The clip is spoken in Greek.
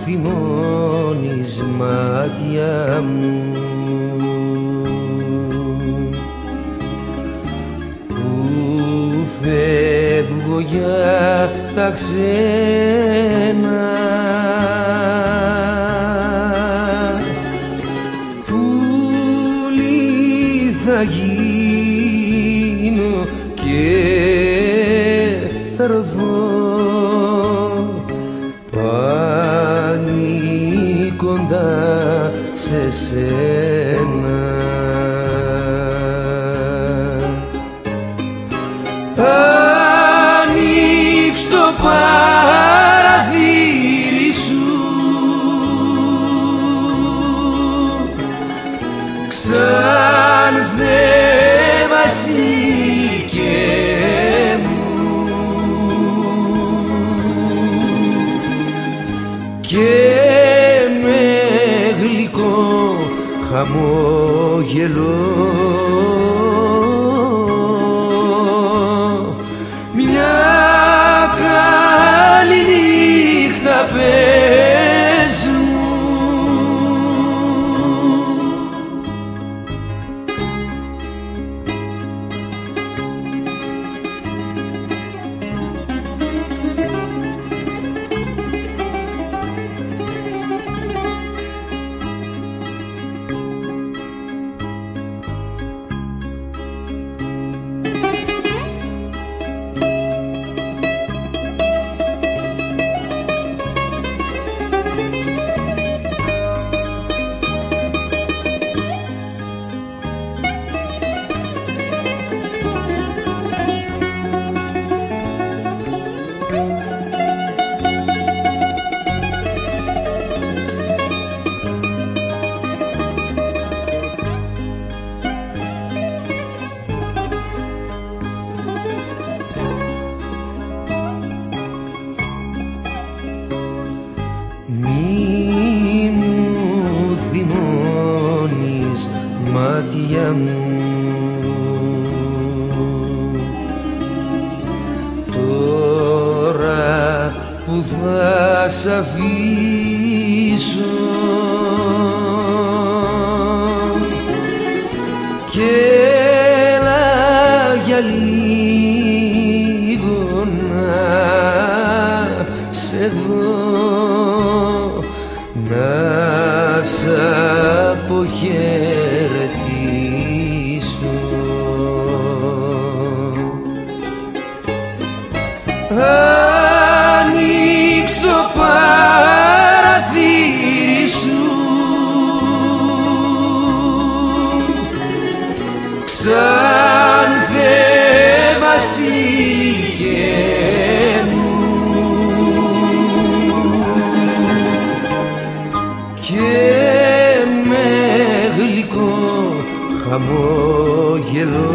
θυμώνεις μάτια μου που φεύγω για τα ξένα πουλί θα γίνω και θα έρθω πάλι κοντά σε σένα. Ανοίξ το παραθύρι σου, ξανθέ βασίλικε μου, και με γλυκό χαμόγελο μια καλή νύχτα πες μου. Μη μου θυμώνεις μάτια μου τώρα που θα σ' αφήσω και έλα για λίγο να σε δω, να σ' αποχαιρετήσω. Ανοίξ το παραθύρι σου, ξανθέ βασίλικε μου, και με γλυκό χαμόγελο